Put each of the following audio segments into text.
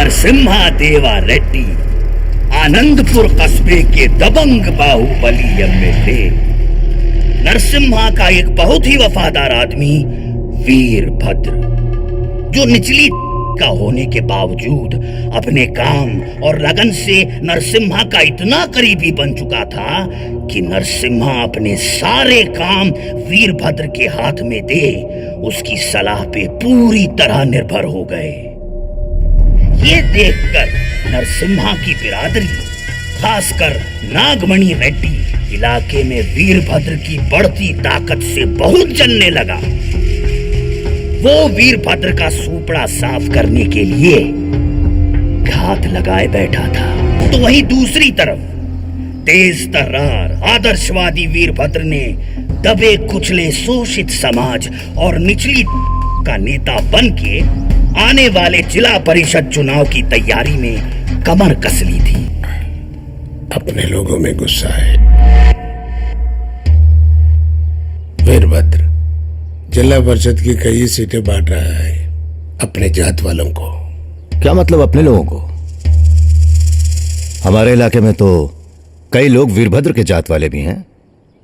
नरसिम्हा देवा रेड्डी आनंदपुर कस्बे के दबंग बाहुबली एमएलए। नरसिम्हा का एक बहुत ही वफादार आदमी वीरभद्र, जो निचली का होने के बावजूद अपने काम और लगन से नरसिम्हा का इतना करीबी बन चुका था कि नरसिम्हा अपने सारे काम वीरभद्र के हाथ में दे उसकी सलाह पे पूरी तरह निर्भर हो गए। ये देखकर नरसिम्हा की बिरादरी, खासकर नागमणि रेड्डी, इलाके में वीरभद्र की बढ़ती ताकत से बहुत जलने लगा। वो वीरभद्र का सूपड़ा साफ करने के लिए घात लगाए बैठा था। तो वहीं दूसरी तरफ तेज तर्रार आदर्शवादी वीरभद्र ने दबे कुचले शोषित समाज और निचली का नेता बन के आने वाले जिला परिषद चुनाव की तैयारी में कमर कस ली थी। अपने लोगों में गुस्सा है। वीरभद्र जिला परिषद की कई सीटें बांट रहा है अपने जात वालों को। क्या मतलब अपने लोगों को? हमारे इलाके में तो कई लोग वीरभद्र के जात वाले भी हैं।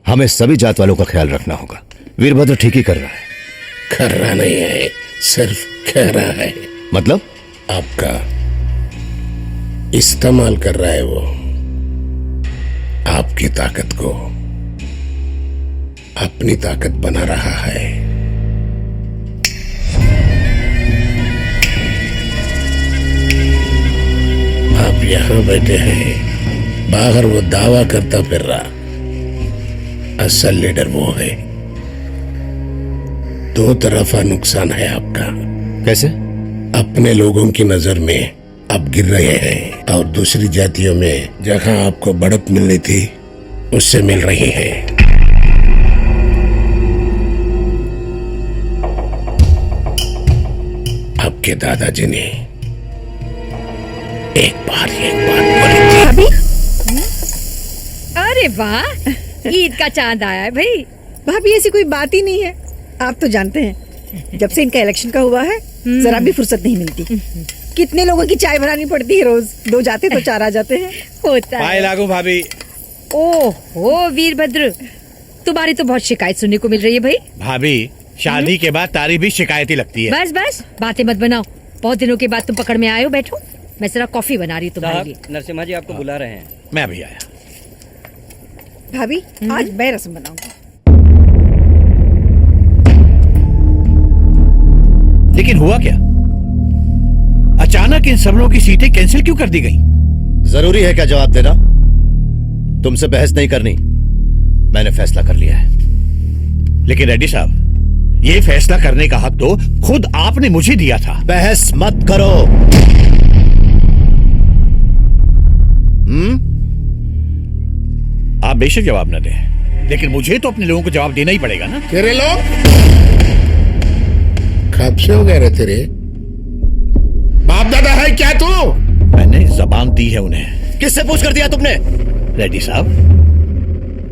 हमें सभी जात वालों का ख्याल रखना होगा। वीरभद्र ठीक ही कर रहा है। कर रहा नहीं है, सिर्फ कह रहा है। मतलब? आपका इस्तेमाल कर रहा है वो, आपकी ताकत को अपनी ताकत बना रहा है। आप यहां बैठे हैं, बाहर वो दावा करता फिर रहा। असल लीडर वो है। दो तरफा नुकसान है आपका। कैसे? अपने लोगों की नजर में आप गिर रहे हैं और दूसरी जातियों में जहां आपको बढ़त मिलनी थी उससे मिल रही है। आपके दादाजी ने एक बात बोली थी। भाभी? अरे वाह, ईद का चांद आया है भाई। भाभी ऐसी कोई बात ही नहीं है। आप तो जानते हैं जब से इनका इलेक्शन का हुआ है जरा भी फुर्सत नहीं मिलती। कितने लोगों की चाय बनानी पड़ती है रोज। दो जाते तो चार आ जाते हैं। होता है। लागू भाभी। ओहो वीरभद्र, तुम्हारी तो बहुत शिकायत सुनने को मिल रही है भाई। भाभी शादी के बाद तारीफ भी शिकायती लगती है। बस बस बातें मत बनाओ। बहुत दिनों के बाद तुम पकड़ में आए हो। बैठो, मैं जरा कॉफी बना रही हूँ तुम्हारे लिए। नरसिम्हा जी आपको बुला रहे हैं। मैं अभी आया। भाभी आज मैं रसम बनाऊंगी। लेकिन हुआ क्या? अचानक इन सब लोगों की सीटें कैंसिल क्यों कर दी गई? जरूरी है क्या जवाब देना? तुमसे बहस नहीं करनी, मैंने फैसला कर लिया है। लेकिन रेड्डी साहब, ये फैसला करने का हक तो खुद आपने मुझे दिया था। बहस मत करो। आप बेशक जवाब न दें, लेकिन मुझे तो अपने लोगों को जवाब देना ही पड़ेगा ना। तेरे लोग कब से हो गए रे तेरे? बाप दादा है क्या तू? मैंने जबान दी है उन्हें। किससे पूछ कर दिया तुमने? रेड्डी साहब,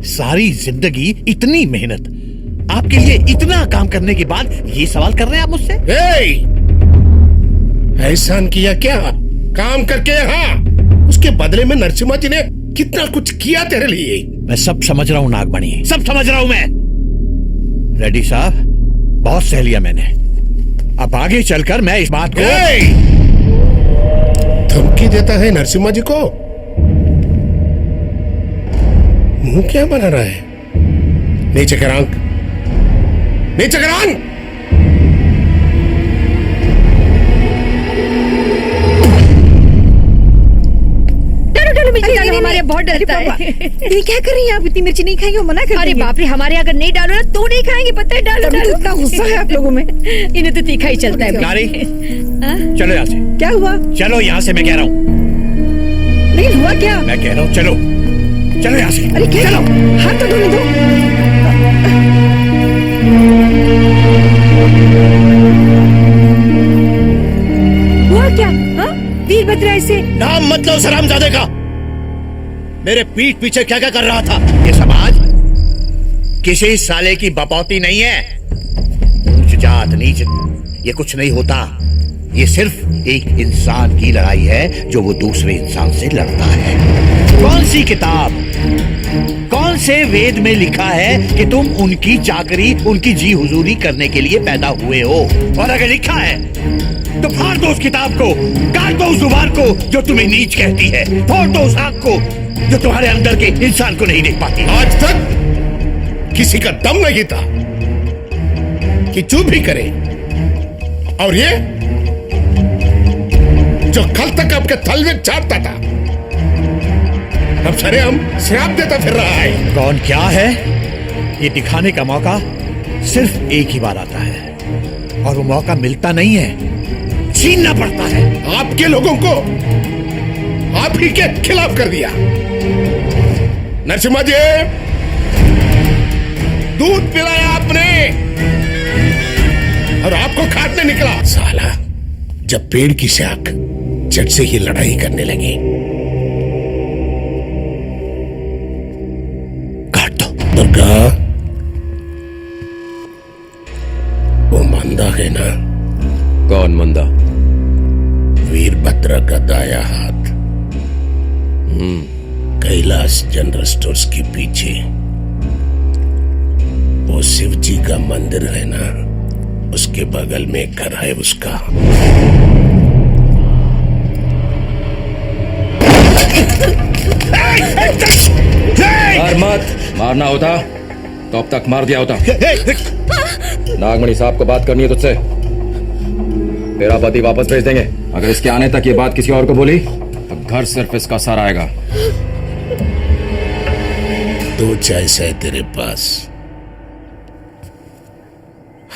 सारी जिंदगी इतनी मेहनत, आपके लिए इतना काम करने के बाद ये सवाल कर रहे हैं आप मुझसे? एहसान किया क्या काम करके? यहाँ उसके बदले में नरसिम्हा जी ने कितना कुछ किया तेरे लिए। मैं सब समझ रहा हूँ नागमणि, सब समझ रहा हूँ मैं। रेड्डी साहब, बहुत सह लिया मैंने। अब आगे चलकर मैं इस बात को धमकी देता है नरसिम्हा जी को। मुंह क्या बना रहा है? नीचे कर आंख, नीचे कर आंख। हमारे बहुत डरता है। ये क्या कर रही हैं आप? इतनी मिर्ची नहीं खाएंगे, वो मना कर अरे देंगे। बाप रे, हमारे अगर नहीं डालो ना तो नहीं खाएंगे, पता है? डालो तभी तो इतना गुस्सा है आप लोगों में। इन्हें तो तीखा ही चलता है। नारी, चलो यहाँ से। क्या हुआ? चलो यहाँ से, मैं कह रहा हूँ। लेकिन हुआ क्या? मैं कह रहा हूँ चलो, चलो यहाँ से। अरे क्या? चलो हाथ तो धोने दो। हुआ क्या? वीरभद्र ऐसे? नाम मत लो सरामजादे का। मेरे पीठ पीछे क्या क्या कर रहा था? ये समाज किसी साले की बपौती नहीं है। ऊंच जात नीच ये कुछ नहीं होता। ये सिर्फ एक इंसान की लड़ाई है जो वो दूसरे इंसान से लड़ता है। कौन सी किताब, कौन से वेद में लिखा है कि तुम उनकी चाकरी, उनकी जी हुजूरी करने के लिए पैदा हुए हो? और अगर लिखा है तो फाड़ दो उस किताब को, काट दो उस जुबान को जो तुम्हें नीच कहती है, फोड़ दो उस आंख को जो तुम्हारे अंदर के इंसान को नहीं देख पाती। आज तक किसी का दम नहीं था कि चुप ही करे, और ये जो कल तक आपके थल में चाटता था अब सरेआम श्राप देता फिर रहा है। कौन क्या है ये दिखाने का मौका सिर्फ एक ही बार आता है, और वो मौका मिलता नहीं है, छीनना पड़ता है। आपके लोगों को आप ही के खिलाफ कर दिया। नरसिम्हा जी, दूध पिलाया आपने और आपको काटने निकला। साला, जब पेड़ की शाख जड़ से ही लड़ाई करने लगी, काट दो। दुर्गा, वो मंदा है ना? कौन मंदा? वीरभद्र का दाया हाथ, कैलाश जनरल स्टोर्स के पीछे वो शिव जी का मंदिर है ना, उसके बगल में एक घर है उसका। मार मत, मारना होता तो अब तक मार दिया होता। नागमणि साहब को बात करनी है तुझसे, तेरा पति वापस भेज देंगे। अगर इसके आने तक ये बात किसी और को बोली तो घर सिर्फ इसका सारा आएगा। दो चॉइस है तेरे पास,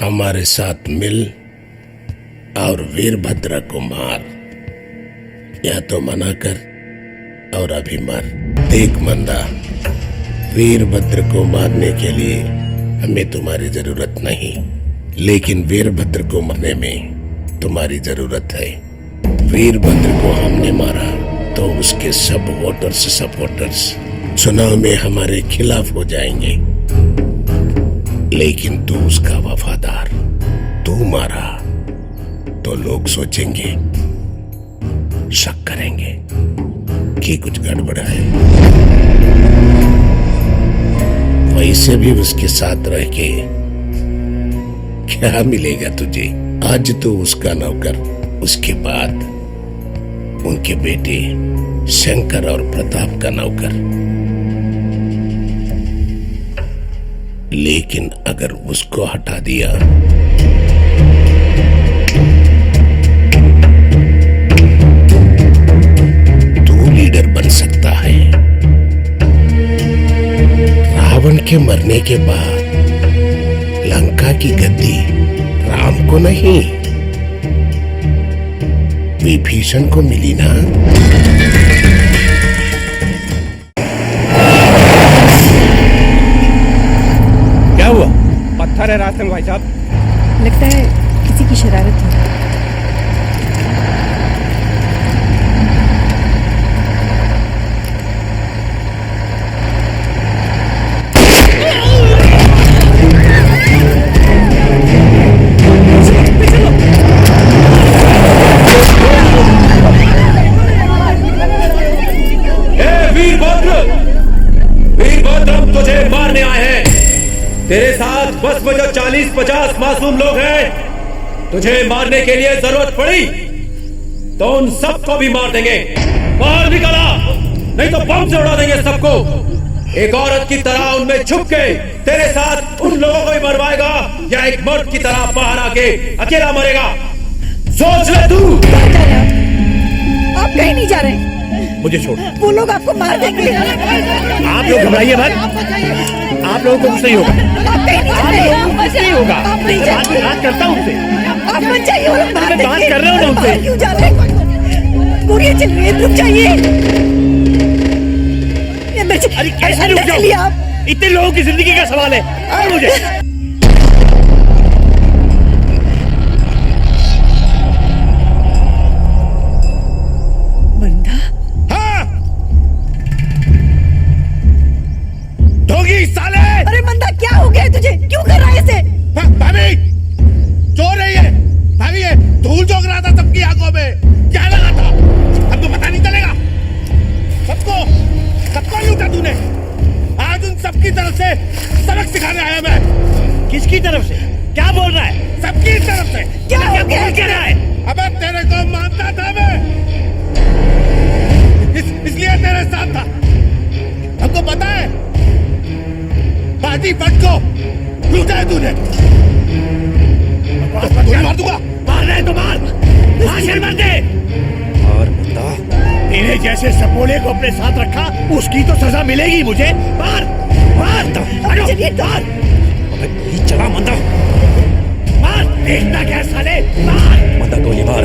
हमारे साथ मिल और वीरभद्र को मार, या तो मना कर और अभी मर। देख मंदा, वीरभद्र को मारने के लिए हमें तुम्हारी जरूरत नहीं, लेकिन वीरभद्र को मारने में तुम्हारी जरूरत है। वीरभद्र को हमने मारा तो उसके सब वोटर्स सपोर्टर्स चुनाव में हमारे खिलाफ हो जाएंगे, लेकिन तू उसका वफादार, तू मारा तो लोग सोचेंगे, शक करेंगे कि कुछ गड़बड़ है। वैसे भी उसके साथ रह के क्या मिलेगा तुझे? आज तो उसका नौकर, उसके बाद उनके बेटे शंकर और प्रताप का नौकर। लेकिन अगर उसको हटा दिया तो लीडर बन सकता है। रावण के मरने के बाद लंका की गद्दी राम को नहीं, विभीषण को मिली ना। क्या हुआ? पत्थर है रास्ते में भाई साहब। लगता है किसी की शरारत है। तेरे साथ बस में जो 40-50 मासूम लोग हैं, तुझे मारने के लिए जरूरत पड़ी तो उन सबको भी मार देंगे। बाहर निकला, नहीं तो बम से उड़ा देंगे सबको। एक औरत की तरह उनमें छुप के तेरे साथ उन लोगों को भी मरवाएगा, या एक मर्द की तरह बाहर आके अकेला मरेगा। सोच ले तू। आप कहीं नहीं जा रहे, मुझे छोड़। वो लोग आपको मार देंगे। आप लोग घबराइए मत, आप लोगों को कुछ नहीं होगा। आप कहीं नहीं जा रहे, आप लोगों को कुछ नहीं होगा। आप नहीं जा रहे। बात करता हूँ उनसे। आप मत जाइए, वो लोग मार मैं बात देंगे। कर रहा हूँ ना उनसे। बाहर क्यों जा रहे हैं? पूरी चल रही है, रुक जाइए। अरे कैसे रुक चलिए जाओ? आप। इतने लोगों की जिंदगी का सवाल है। और मुझे मंदा, हाँ! धोगी साले! अरे मंदा क्या हो गया है तुझे? क्यों कर रहा है इसे? भाभी, चोर है ये, भाभी ये धूल झोंक रहा था सबकी जैसे सपोले को अपने साथ रखा उसकी तो सजा मिलेगी मुझे। मार मार मार। अबे गोली चला मंदा। मार, देखना क्या साले, मार। मंदा गोली मार।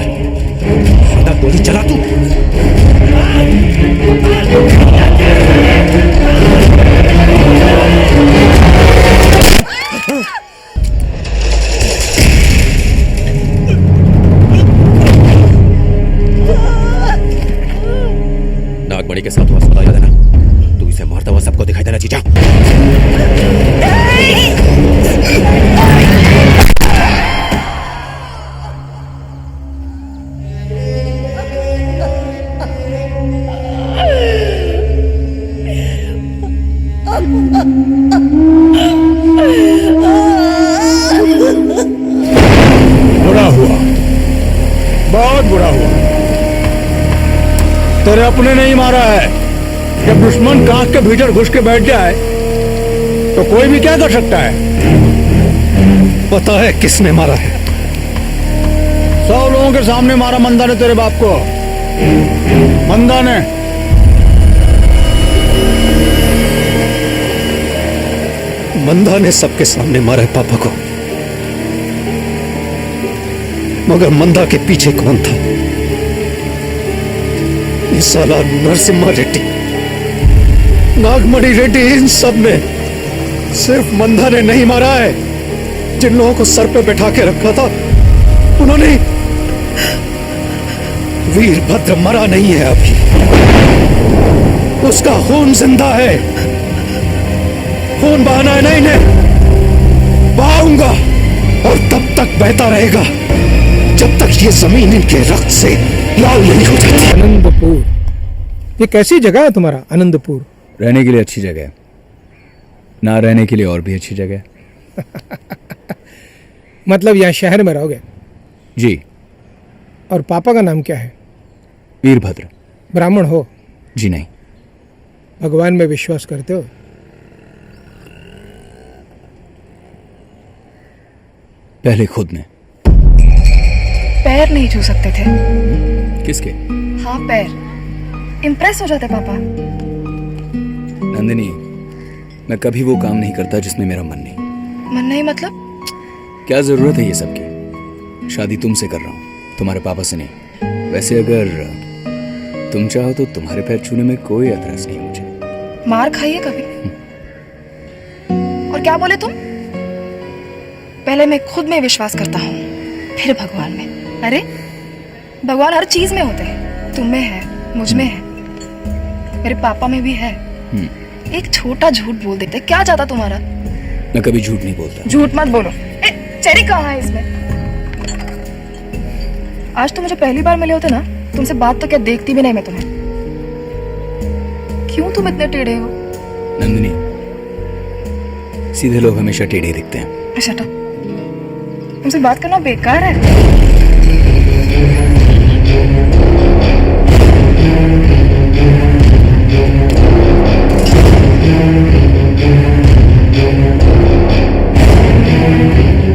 मंदा गोली चला तू। नागमणि के साथ हुआ सौदा याद है ना? तू इसे मारता हुआ सबको दिखाई देना चीजा। बुरा हुआ, बहुत बुरा हुआ। तेरे अपने नहीं मारा है। जब दुश्मन कांच के भीतर घुस के बैठ जाए तो कोई भी क्या कर सकता है। पता है किसने मारा है? 100 लोगों के सामने मारा मंदा ने तेरे बाप को। मंदा ने। मंदा ने सबके सामने मारा है पापा को, मगर मंदा के पीछे कौन था? ये साला नरसिम्हा रेड्डी, नागमणि रेड्डी, इन सब ने। सिर्फ मंदा ने नहीं मारा है। जिन लोगों को सर पे बैठा के रखा था उन्होंने। वीरभद्र मरा नहीं है अभी, उसका खून जिंदा है। खून बहाना है नहीं, नहीं बहाऊंगा, और तब तक बहता रहेगा जब तक ये जमीन इनके रक्त से लाल नहीं हो जाती। आनंदपुर, ये कैसी जगह है तुम्हारा आनंदपुर? रहने के लिए अच्छी जगह है, ना रहने के लिए और भी अच्छी जगह है। मतलब यहाँ शहर में रहोगे? जी। और पापा का नाम क्या है? वीरभद्र। ब्राह्मण हो? जी नहीं। भगवान में विश्वास करते हो? पहले खुद में। पैर नहीं छू सकते थे? किसके? हाँ पैर। इम्प्रेस हो जाते पापा। नंदिनी, मैं कभी वो काम नहीं करता जिसमें मेरा मन नहीं। मन नहीं मतलब? क्या जरूरत है ये सब की? शादी तुमसे कर रहा हूँ, तुम्हारे पापा से नहीं। वैसे अगर तुम चाहो तो तुम्हारे पैर छूने में कोई एतराज नहीं मुझे। मार खाइए कभी? और क्या बोले तुम? पहले मैं खुद में विश्वास करता हूँ, फिर भगवान में। अरे भगवान हर चीज में होते हैं। तुम में है, मुझ में है, मेरे पापा में भी है। एक छोटा झूठ बोल देते, क्या चाहता तुम्हारा? मैं कभी झूठ नहीं बोलता। झूठ मत बोलो। चेरी कहाँ है इसमें? आज तो मुझे पहली बार मिले होते ना, तुमसे बात तो क्या देखती भी नहीं मैं तुम्हें। क्यों तुम इतने टेढ़े हो? नंदिनी, सीधे लोग हमेशा टेढ़े दिखते हैं। Shut up. तुमसे बात करना बेकार है।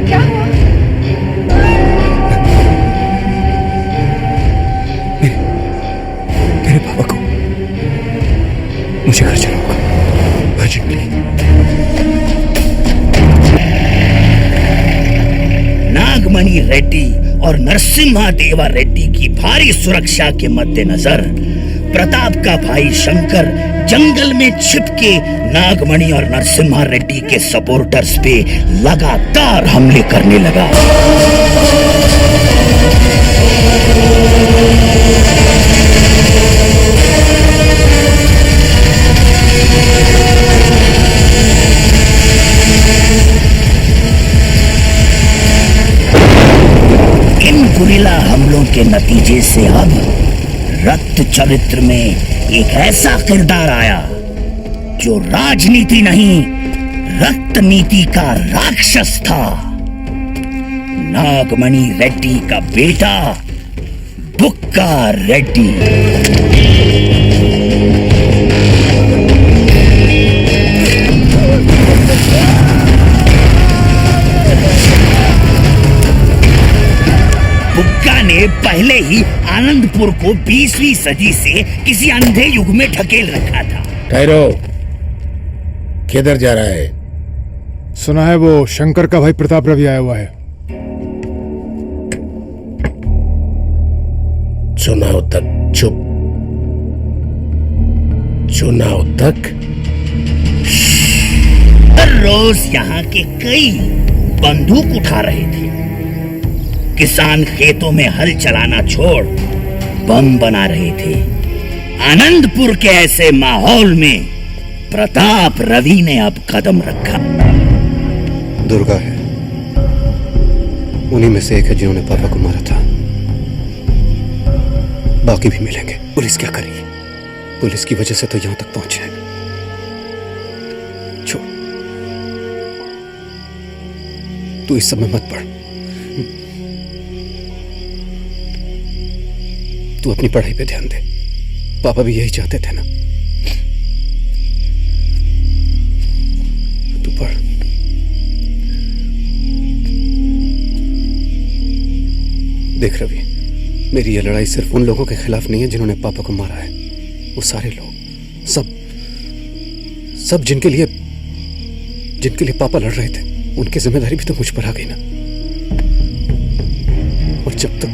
क्या हुआ? मेरे पापा को मुझे घर जाना होगा अर्जेंटली। नागमणि रेड्डी और नरसिम्हा देवा रेड्डी की भारी सुरक्षा के मद्देनजर प्रताप का भाई शंकर जंगल में छिपके नागमणि और नरसिम्हा रेड्डी के सपोर्टर्स पे लगातार हमले करने लगा। इन गुरिल्ला हमलों के नतीजे से अब रक्त चरित्र में एक ऐसा किरदार आया जो राजनीति नहीं, रक्त नीति का राक्षस था। नागमणि रेड्डी का बेटा बुक्का रेड्डी। बुक्का ने ने पहले ही आनंदपुर को 20वीं सदी से किसी अंधे युग में ढकेल रखा था। ठहरो, किधर जा रहा है? सुना है वो शंकर का भाई प्रताप रवि आया हुआ है। चुनाव तक चुप, चुनाव तक। हर रोज यहाँ के कई बंदूक उठा रहे थे। किसान खेतों में हल चलाना छोड़ बम बना रहे थे। आनंदपुर के ऐसे माहौल में प्रताप रवि ने अब कदम रखा। दुर्गा है, उन्हीं में से एक है जिन्होंने पापा को मारा था। बाकी भी मिलेंगे। पुलिस क्या करेगी? पुलिस की वजह से तो यहां तक पहुंचे। छोड़, तू इस सब में मत पड़। तू अपनी पढ़ाई पे ध्यान दे। पापा भी यही चाहते थे ना। तू पढ़। देख रवि, मेरी यह लड़ाई सिर्फ उन लोगों के खिलाफ नहीं है जिन्होंने पापा को मारा है। वो सारे लोग, सब जिनके लिए पापा लड़ रहे थे, उनकी जिम्मेदारी भी तो मुझ पर आ गई ना। और जब तक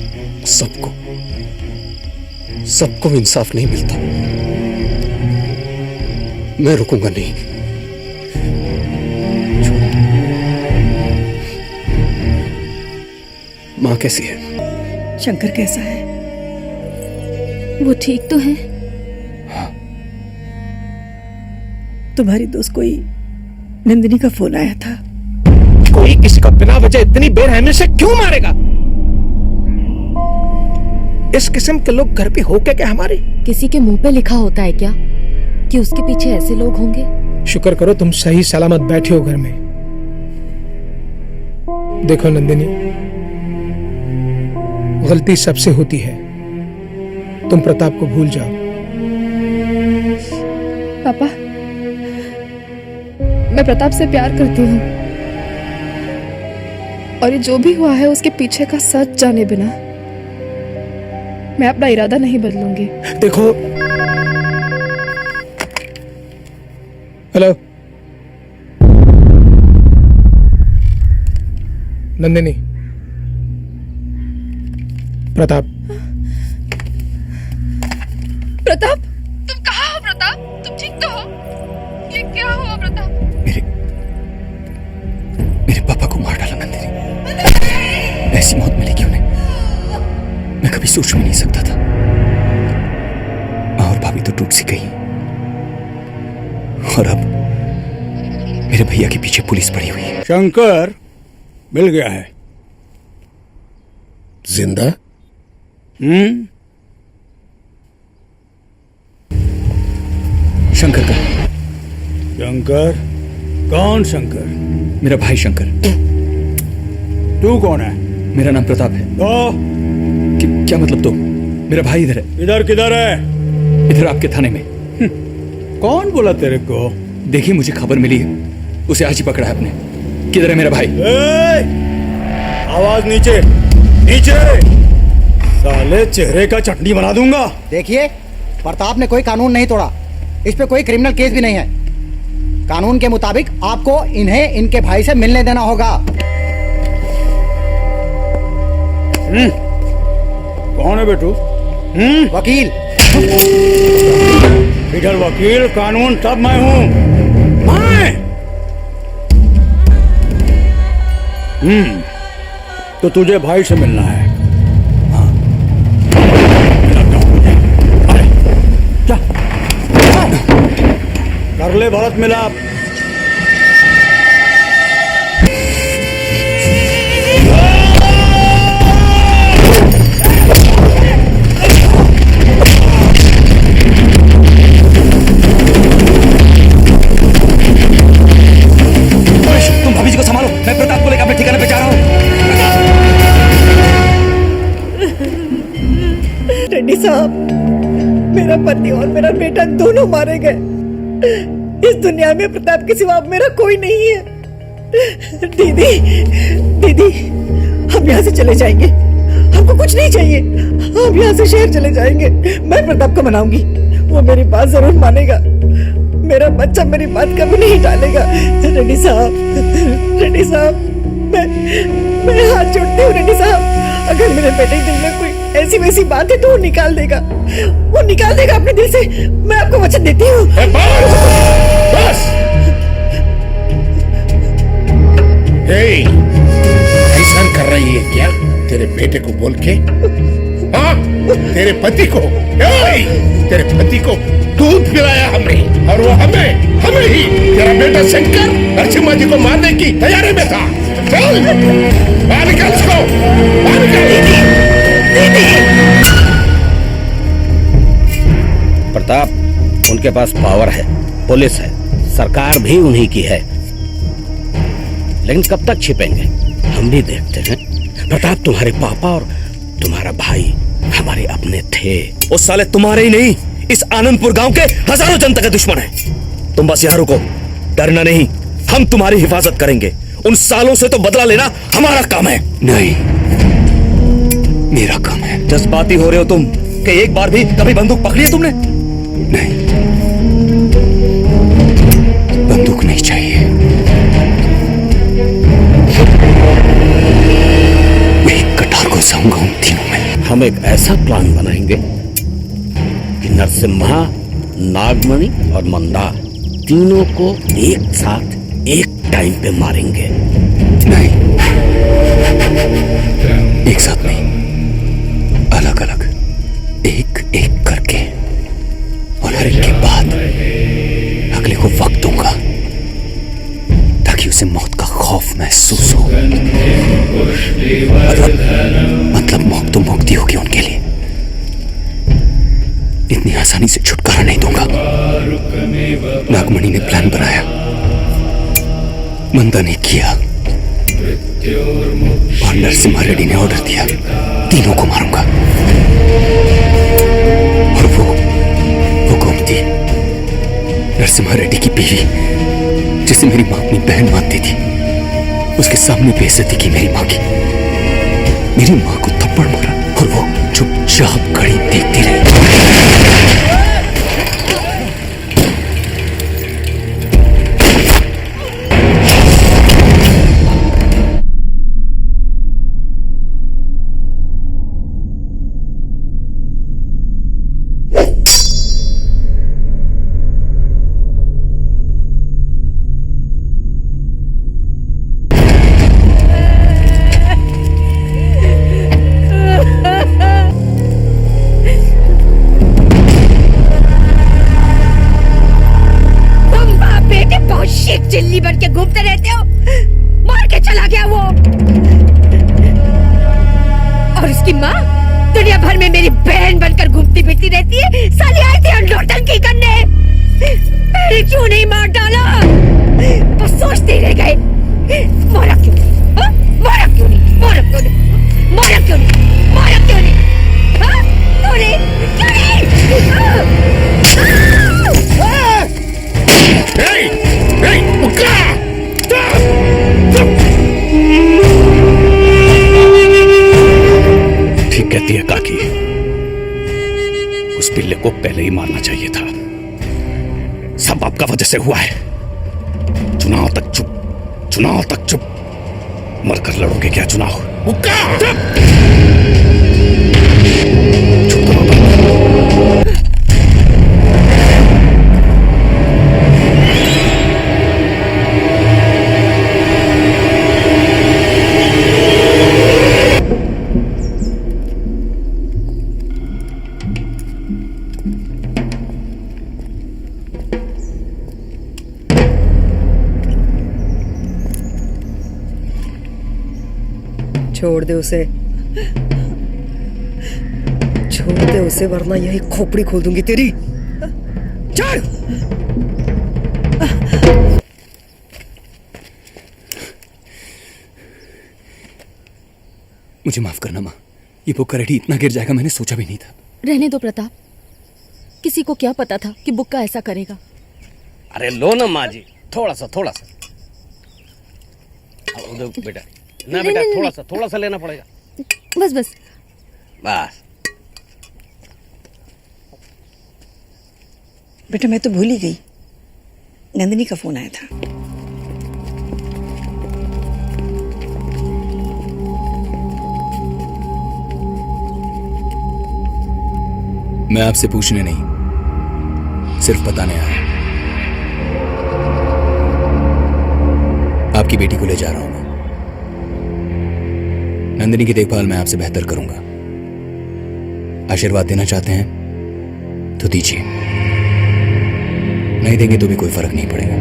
सबको इंसाफ नहीं मिलता, मैं रुकूंगा नहीं। मां कैसी है? शंकर कैसा है? वो ठीक तो है। तुम्हारी दोस्त कोई नंदिनी का फोन आया था। कोई किसी को बिना वजह इतनी बेरहमी से क्यों मारेगा? इस किस्म के लोग घर पे होके क्या हमारे? किसी के मुंह पे लिखा होता है क्या कि उसके पीछे ऐसे लोग होंगे? शुक्र करो तुम सही सलामत बैठे हो घर में। देखो नंदिनी, गलती सबसे होती है। तुम प्रताप को भूल जाओ। पापा, मैं प्रताप से प्यार करती हूँ और ये जो भी हुआ है उसके पीछे का सच जाने बिना मैं अपना इरादा नहीं बदलूंगी। देखो, हेलो नंदिनी, प्रताप। प्रताप, तुम कहाँ हो? प्रताप, तुम ठीक तो हो? ये क्या हुआ प्रताप? मेरे पापा को मार डाला नंदिनी। ऐसी मौत मिलेगी उन्हें, मैं कभी सोच भी नहीं सकता था। और भाभी तो टूट सी गई, और अब मेरे भैया के पीछे पुलिस पड़ी हुई है। शंकर मिल गया है। जिंदा? शंकर का। शंकर? कौन शंकर? मेरा भाई शंकर। तू कौन है? मेरा नाम प्रताप है। तो क्या मतलब तो? मेरा भाई इधर है। इधर किधर है? इधर आपके थाने में। कौन बोला तेरे को? देखिए, मुझे खबर मिली है, उसे आज ही पकड़ा है आपने। किधर है मेरा भाई? आवाज नीचे, नीचे। साले चेहरे का चटनी बना दूंगा। देखिए, प्रताप ने कोई कानून नहीं तोड़ा। इस पे कोई क्रिमिनल केस भी नहीं है। कानून के मुताबिक आपको इन्हें इनके भाई से मिलने देना होगा। कौन है बेटू? वकील। इधर वकील, कानून सब मैं हूँ। तो तुझे भाई से मिलना है। हाँ। कर ले भरत मिलाप। तुम भाभी जी को संभालो, मैं प्रताप को लेकर अपने ठिकाने पे जा रहा हूँ। रेड्डी साहब, मेरा पति और मेरा बेटा दोनों मारे गए। इस दुनिया में प्रताप के सिवा मेरा कोई नहीं है। दीदी, दीदी, हम यहाँ से चले जाएंगे। हमको कुछ नहीं चाहिए। हम यहाँ से शहर चले जाएंगे। मैं प्रताप को मनाऊंगी, वो मेरी बात जरूर मानेगा। मेरा बच्चा मेरी बात कभी नहीं टालेगा। रेड्डी साहब, रेड्डी साहब, मैं हाथ जोड़ती हूँ रेड्डी साहब। अगर मेरे बेटे के दिल में कोई ऐसी वैसी बात है तो वो निकाल देगा, वो निकाल देगा अपने दिल से। मैं आपको वचन देती हूँ। बस ऐसा कर रही है क्या तेरे बेटे को बोल के? हाँ, तेरे पति को, तेरे पति को दूध पिलाया हमने, और वो हमें ही तेरा बेटा शंकर नरसिम्हा जी को मारने की तैयारी में था। चल बाहर निकल इसको, बाहर निकल। प्रताप, उनके पास पावर है, पुलिस है, सरकार भी उन्हीं की है, लेकिन कब तक छिपेंगे? हम भी देखते हैं। प्रताप, तुम्हारे पापा और तुम्हारा भाई हमारे अपने थे। उस साले तुम्हारे ही नहीं, इस आनंदपुर गांव के हजारों जनता का दुश्मन है। तुम बस यहाँ रुको, डरना नहीं, हम तुम्हारी हिफाजत करेंगे। उन सालों से तो बदला लेना हमारा काम है। नहीं, मेरा काम है। जज्बाती हो रहे हो तुम कि एक बार भी कभी बंदूक पकड़ी है तुमने? नहीं, बंदूक नहीं चाहिए। मैं एक कटार को जाऊंगा उन तीनों में। हम एक ऐसा प्लान बनाएंगे कि नरसिम्हा, नागमणि और मंदार तीनों को एक साथ एक टाइम पे मारेंगे। नहीं, एक साथ नहीं, अलग अलग, एक एक करके, और हर एक के बाद अगले को वक्त दूंगा ताकि उसे मौत का खौफ महसूस हो। मतलब मौत तो मुक्ति होगी उनके लिए, इतनी आसानी से छुटकारा नहीं दूंगा। नागमणि ने प्लान बनाया, मंदा ने किया, और नरसिम्हा रेड्डी ने ऑर्डर दिया। तीनों को मारूंगा। और वो गोमती, नरसिम्हा रेड्डी की बीवी, जिसे मेरी मां अपनी बहन मानती थी, उसके सामने बेइज्जती की मेरी मां की। मेरी मां को थप्पड़ मारा और वो चुपचाप खड़ी देखती रही। चिल्ली बन के घूमते रहते हो। मार के चला गया वो। और उसकी माँ दुनिया भर में मेरी बहन बनकर घूमती फिरती रहती है। साली आई थी नौटंकी करने, मैंने क्यों नहीं मार डाला? बस सोचते रह गए, मारा क्यों नहीं, मारा क्यों नहीं, मारा क्यों नहीं, मारा क्यों नहीं, मारा क्यों नहीं, क्यों नहीं, क्यों नहीं? ठीक कहती है काकी, उस पिल्ले को पहले ही मारना चाहिए था। सब आपका वजह से हुआ है। चुनाव तक चुप, चुनाव तक चुप, मरकर लड़ोगे क्या चुनाव? चुप करो। छोड़ दे उसे, छोड़ दे उसे, वरना यही खोपड़ी खोल दूंगी तेरी। चल। मुझे माफ करना माँ, ये बुक्का रेड्डी इतना गिर जाएगा मैंने सोचा भी नहीं था। रहने दो प्रताप, किसी को क्या पता था कि बुक्का ऐसा करेगा। अरे लो ना माँ जी, थोड़ा सा बेटा, ना बेटा, थोड़ा सा लेना पड़ेगा। बस बस, बस। बेटा मैं तो भूल ही गई, नंदिनी का फोन आया था। मैं आपसे पूछने नहीं, सिर्फ बताने आया। आपकी बेटी को ले जा रहा हूं मैं। नंदिनी की देखभाल मैं आपसे बेहतर करूंगा। आशीर्वाद देना चाहते हैं तो दीजिए, नहीं देंगे तो भी कोई फर्क नहीं पड़ेगा।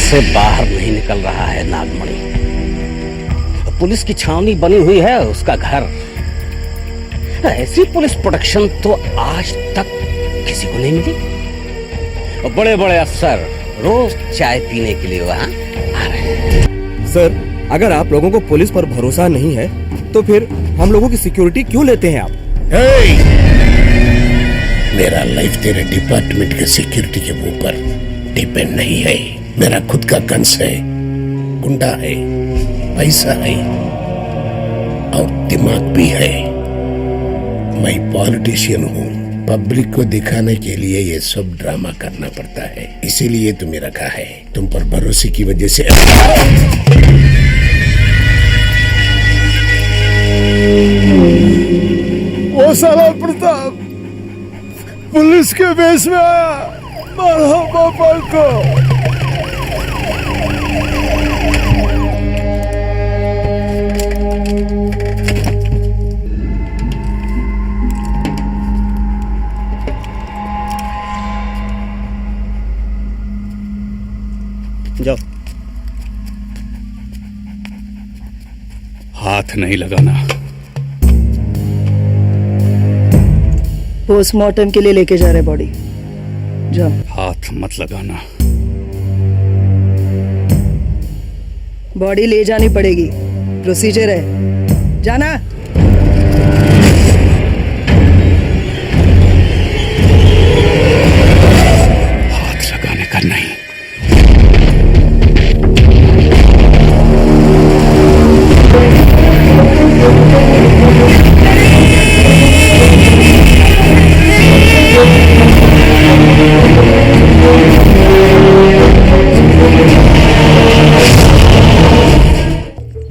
से बाहर नहीं निकल रहा है नागमणि। पुलिस की छावनी बनी हुई है उसका घर। ऐसी पुलिस प्रोटेक्शन तो आज तक किसी को नहीं मिली। बड़े बड़े अफसर रोज चाय पीने के लिए वहां आ रहे हैं। सर, अगर आप लोगों को पुलिस पर भरोसा नहीं है तो फिर हम लोगों की सिक्योरिटी क्यों लेते हैं आप? मेरा लाइफ तेरे डिपार्टमेंट के सिक्योरिटी के ऊपर डिपेंड नहीं है। मेरा खुद का गन्स है, गुंडा है, पैसा है और दिमाग भी है। मैं पॉलिटिशियन हूँ। पब्लिक को दिखाने के लिए ये सब ड्रामा करना पड़ता है, इसीलिए तुम्हें रखा है। तुम पर भरोसे की वजह से वो साला प्रताप पुलिस के बेस में आया, मारा पापा को। जाओ। हाथ नहीं लगाना। पोस्टमार्टम के लिए लेके जा रहे बॉडी। जाओ। हाथ मत लगाना। बॉडी ले जानी पड़ेगी, प्रोसीजर है। जाना। हाथ लगाने का नहीं।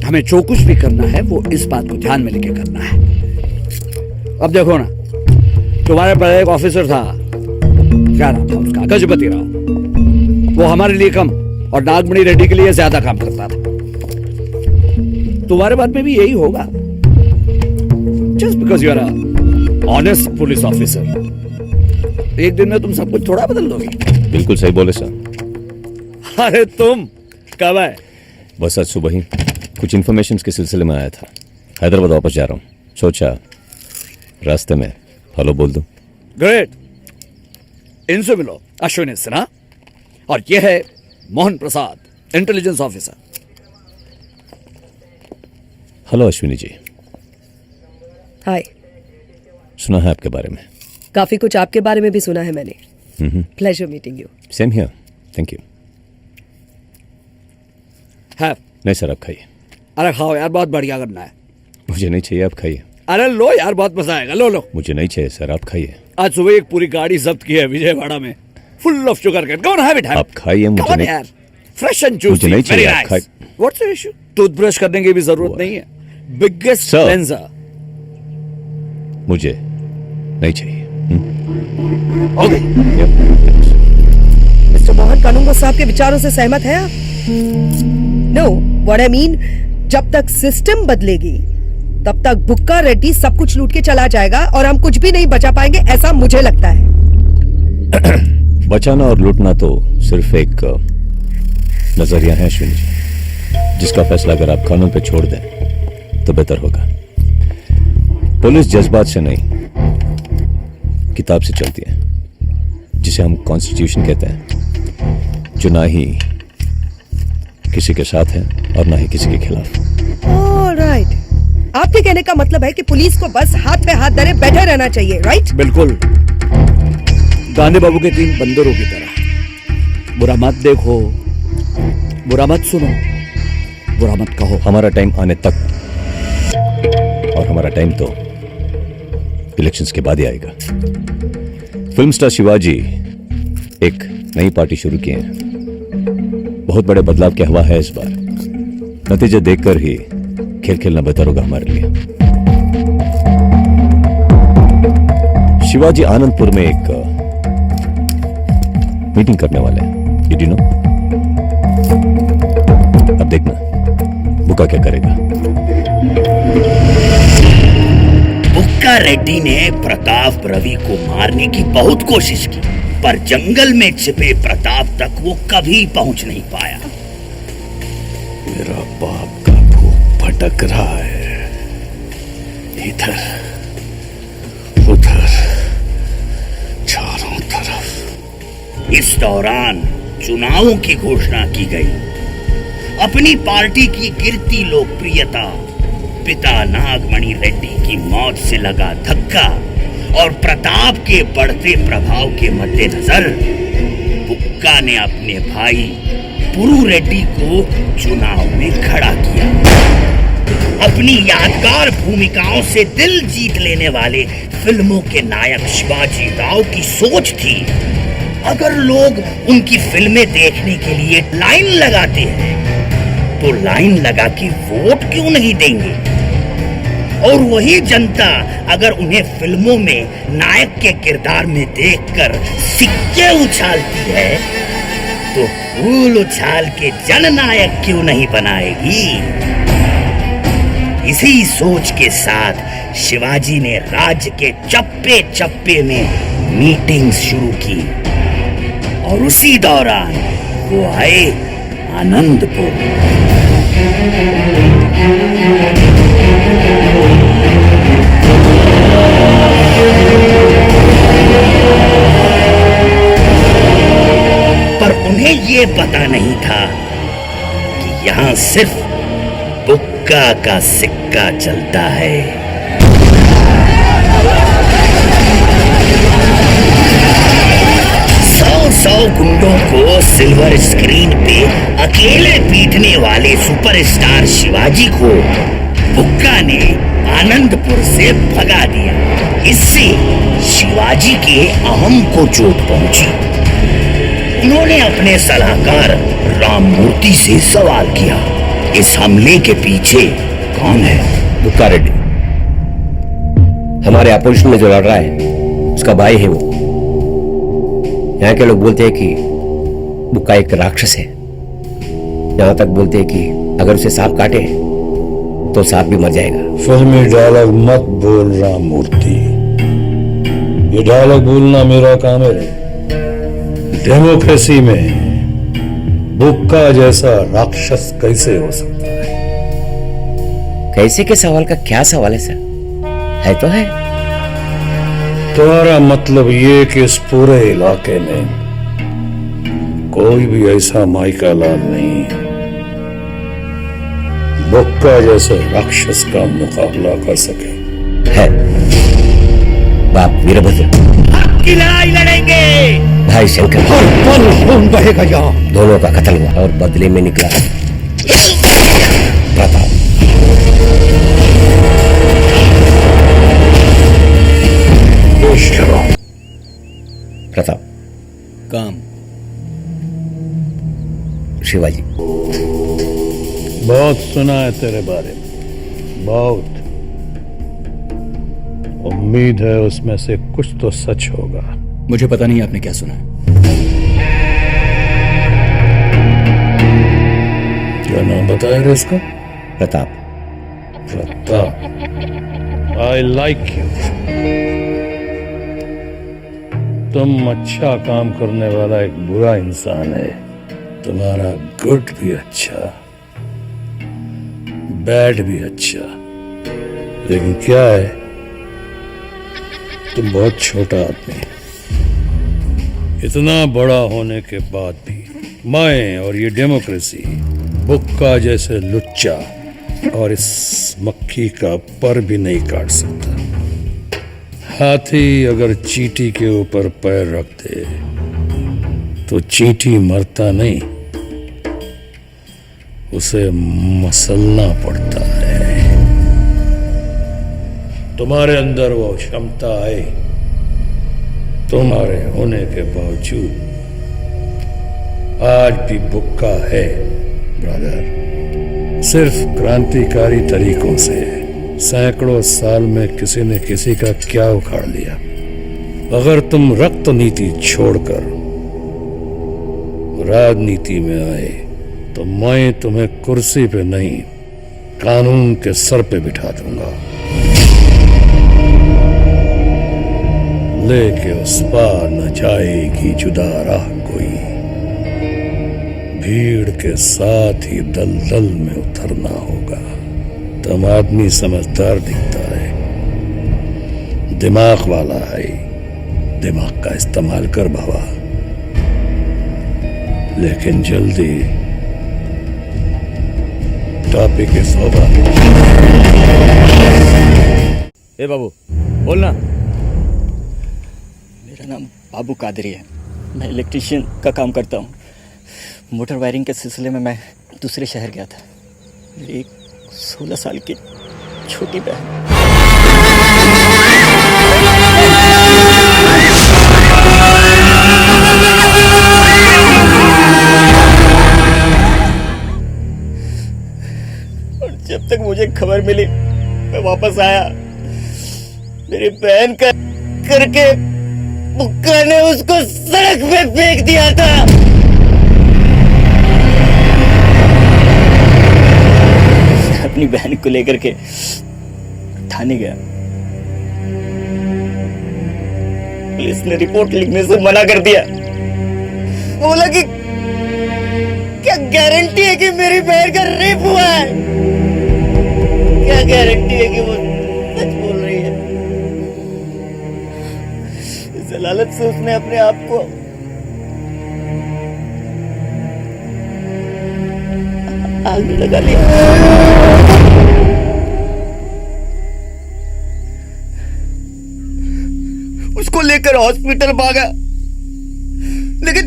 हमें जो कुछ भी करना है वो इस बात को ध्यान में लेके करना है। अब देखो ना, तुम्हारे पास एक ऑफिसर था, क्या नाम था उसका, गजपति राव। वो हमारे लिए कम और नागमणि रेड्डी के लिए ज्यादा काम करता था। तुम्हारे बात में भी यही होगा। Just because you are honest police officer, एक दिन में तुम सब कुछ थोड़ा बदल दोगे। बिल्कुल सही बोले सर। अरे तुम कब आए? बस आज सुबह ही कुछ इन्फॉर्मेशन के सिलसिले में आया था। हैदराबाद वापस जा रहा हूँ, सोचा रास्ते में हेलो बोल दूं। ग्रेट। इनसे मिलो, अश्विनी सिन्हा, और ये है Mohan Prasad, intelligence officer. Hello Ashwini ji. हाय। सुना है आपके बारे में। काफी कुछ आपके बारे में भी सुना है मैंने। Pleasure meeting you. Same here, thank you. है नहीं सर, आप खाइए। अरे खाओ यार, बहुत बढ़िया करना है। मुझे नहीं चाहिए, आप खाइए। अरे लो यार, बहुत मजा आएगा। लो लो। मुझे नहीं चाहिए सर, आप खाइए। आज सुबह एक पूरी गाड़ी जब्त की है विजयवाड़ा में, फुल ऑफ शुगर केन। कौन है बेटा? आप खाइए। मुझे नहीं यार, फ्रेश एंड जूसी। मुझे नहीं चाहिए, आप खाइए। What's the issue? टूथब्रश करने की भी जरूरत नहीं है। Biggest cleanser. मुझे नहीं चाहिए। ओके। मिस्टर मोहन कानूनगो साहब के विचारों से सहमत हैं आप? नो, व्हाट आई मीन, जब तक सिस्टम बदलेगी तब तक बुक्का रेड्डी सब कुछ लूट के चला जाएगा और हम कुछ भी नहीं बचा पाएंगे, ऐसा मुझे लगता है। बचाना और लूटना तो सिर्फ एक नजरिया है अश्विनी जी, जिसका फैसला अगर आप कानून पे छोड़ दें तो बेहतर होगा। पुलिस जज्बात से नहीं, किताब से चलती है, जिसे हम कॉन्स्टिट्यूशन कहते हैं, जो ना ही किसी के साथ है और ना ही किसी के खिलाफ। ऑलराइट, आपके कहने का मतलब है कि पुलिस को बस हाथ पे हाथ धरे बैठे रहना चाहिए, राइट? बिल्कुल, गांधी बाबू के 3 बंदरों की तरह। बुरा मत देखो, बुरा मत सुनो, बुरा मत कहो। हमारा टाइम आने तक, और हमारा टाइम तो इलेक्शंस के बाद ही आएगा। फिल्म स्टार शिवाजी एक नई पार्टी शुरू की है। बहुत बड़े बदलाव की हवा है इस बार। नतीजे देखकर ही खेल खेलना बेहतर होगा हमारे लिए। शिवाजी आनंदपुर में एक मीटिंग करने वाले हैं, डिड यू नो? अब देखना बुक्का क्या करेगा। बुक्का रेड्डी ने प्रताप रवि को मारने की बहुत कोशिश की, पर जंगल में छिपे प्रताप तक वो कभी पहुंच नहीं पाया। मेरा बाप का भूत भटक रहा है, इधर उधर चारों तरफ। इस दौरान चुनावों की घोषणा की गई। अपनी पार्टी की गिरती लोकप्रियता, पिता नागमणि रेड्डी की मौत से लगा धक्का और प्रताप के बढ़ते प्रभाव के मद्देनजर बुक्का ने अपने भाई पुरू रेड्डी को चुनाव में खड़ा किया। अपनी यादगार भूमिकाओं से दिल जीत लेने वाले फिल्मों के नायक शिवाजी राव की सोच थी, अगर लोग उनकी फिल्में देखने के लिए लाइन लगाते हैं तो लाइन लगा के वोट क्यों नहीं देंगे? और वही जनता अगर उन्हें फिल्मों में नायक के किरदार में देखकर सिक्के उछालती है तो फूल उछाल के जननायक क्यों नहीं बनाएगी? इसी सोच के साथ शिवाजी ने राज्य के चप्पे चप्पे में मीटिंग्स शुरू की और उसी दौरान वो आए आनंदपुर। पर उन्हें ये पता नहीं था कि यहाँ सिर्फ बुक्का का सिक्का चलता है। 100 गुंडों को सिल्वर स्क्रीन पे अकेले पीटने वाले सुपरस्टार शिवाजी को बुक्का ने आनंदपुर से भगा दिया। इससे शिवाजी के अहम को चोट पहुंची। उन्होंने अपने सलाहकार राममूर्ति से सवाल किया, इस हमले के पीछे कौन है? बुक्का रेड्डी, हमारे अपोजिशन में जो लड़ रहा है उसका भाई है वो। यहाँ के लोग बोलते हैं कि बुक्का एक राक्षस है। यहाँ तक बोलते हैं कि अगर उसे सांप काटे तो सांप भी मर जाएगा। फिल्मी डायलॉग मत बोल राममूर्ति, ये डायलॉग बोलना मेरा काम है। डेमोक्रेसी में बुक्का जैसा राक्षस कैसे हो सकता है? कैसे के सवाल का क्या सवाल है सर? है तो है। तुम्हारा मतलब ये कि इस पूरे इलाके में कोई भी ऐसा माइका लाल नहीं बुक्का जैसे राक्षस का मुकाबला कर सके? है बाप वीरभद्र की लड़ाई लड़ेंगे। भाई शंकर खून बहेगा यहाँ। दोनों का कत्ल हुआ और बदले में निकला प्रताप। प्रताप काम शिवाजी, बहुत सुना है तेरे बारे में, बहुत। उम्मीद है उसमें से कुछ तो सच होगा। मुझे पता नहीं आपने क्या सुना है। क्या नाम बताया रे इसका? Pratap. Pratap, I like you. तुम अच्छा काम करने वाला एक बुरा इंसान है। तुम्हारा गुड भी अच्छा, बैड भी अच्छा, लेकिन क्या है, तुम बहुत छोटा आदमी। इतना बड़ा होने के बाद भी मैं और ये डेमोक्रेसी बुक्का जैसे लुच्चा और इस मक्खी का पर भी नहीं काट सकता। हाथी अगर चींटी के ऊपर पैर रख दे तो चींटी मरता नहीं, उसे मसलना पड़ता है। तुम्हारे अंदर वो क्षमता है, तुम्हारे होने के बावजूद आज भी बुक्का है ब्रदर। सिर्फ क्रांतिकारी तरीकों से सैकड़ों साल में किसी ने किसी का क्या उखाड़ लिया। अगर तुम रक्त नीति छोड़कर राजनीति में आए तो मैं तुम्हें कुर्सी पे नहीं, कानून के सर पे बिठा दूंगा। लेके उस पार न जाएगी जुदा राह कोई, भीड़ के साथ ही दलदल में उतरना होगा। तुम आदमी समझदार दिखता है, दिमाग वाला है, दिमाग का इस्तेमाल कर बाबा, लेकिन जल्दी टॉपिक इज ओवर। ए बाबू बोलना। मेरा नाम बाबू कादरी है, मैं इलेक्ट्रिशियन का काम करता हूँ। मोटर वायरिंग के सिलसिले में मैं दूसरे शहर गया था। मेरी एक 16 साल की छोटी बहन। और जब तक मुझे खबर मिली मैं वापस आया, मेरी बहन का करके बुक्का ने उसको सड़क पे फेंक दिया था। अपनी बहन को लेकर के थाने गया। पुलिस ने रिपोर्ट लिखने से मना कर दिया। बोला कि क्या गारंटी है कि मेरी बहन का रेप हुआ है? क्या गारंटी है कि वो सच बोल रही है? इस जलालत से उसने अपने आप को आग में लगा लिया। उसको लेकर हॉस्पिटल भागा, लेकिन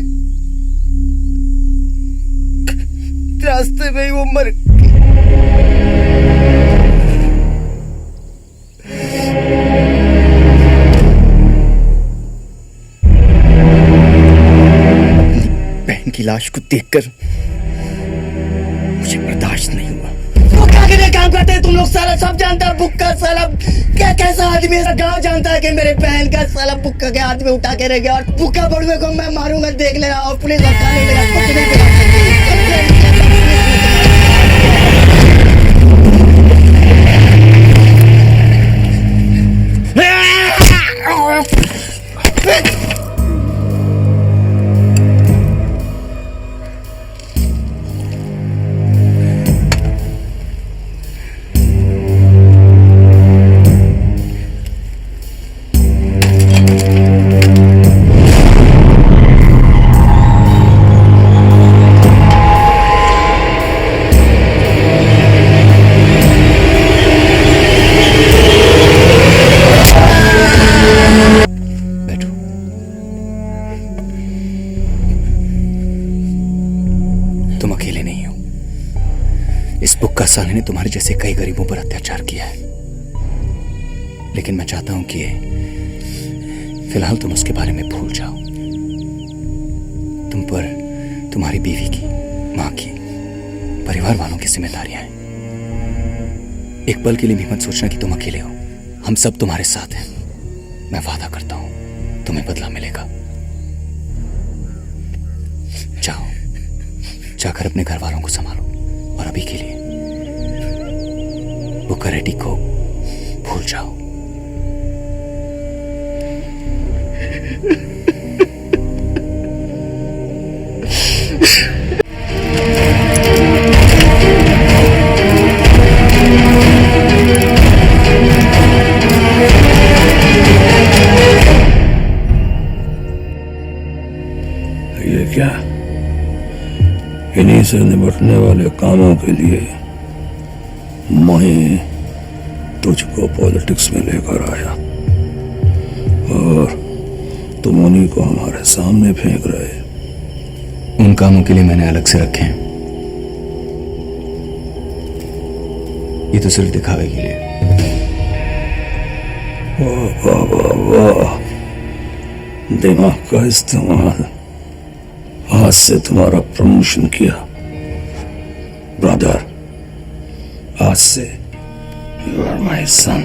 रास्ते में ही वो मर बहन की लाश को देखकर मुझे बर्दाश्त नहीं हुआ। बुक्का के लिए काम करते हैं तुम लोग, साला सब जानता है। बुक्का साला क्या कैसा आदमी है, गांव जानता है कि मेरे बहन का साला बुक्का के हाथ में उठा के रह गया। और बुक्का बड़ुए को मैं मारूंगा, देख लेना। और पुलिस और थाने मेरा कुछ नहीं बिगाड़ सकती। बुक्का साले ने तुम्हारे जैसे कई गरीबों पर अत्याचार किया है, लेकिन मैं चाहता हूं कि फिलहाल तुम उसके बारे में भूल जाओ। तुम पर तुम्हारी बीवी की, मां की, परिवार वालों की जिम्मेदारियां हैं। एक पल के लिए भी मत सोचना कि तुम अकेले हो। हम सब तुम्हारे साथ हैं। मैं वादा करता हूं तुम्हें बदला मिलेगा। जाओ, जाकर अपने घर वालों को संभालो और अभी के लिए बुक्का रेड्डी को भूल जाओ। ये क्या, इन्हीं से निपटने वाले कामों के लिए मैं तुझको पॉलिटिक्स में लेकर आया और तुम उन्हीं को हमारे सामने फेंक रहे। उन कामों के लिए मैंने अलग से रखे हैं, ये तो सिर्फ दिखावे के लिए। वाह वाह वाह वाह, दिमाग का इस्तेमाल। आज से तुम्हारा प्रमोशन किया ब्रदर, आज से यू आर माई सन।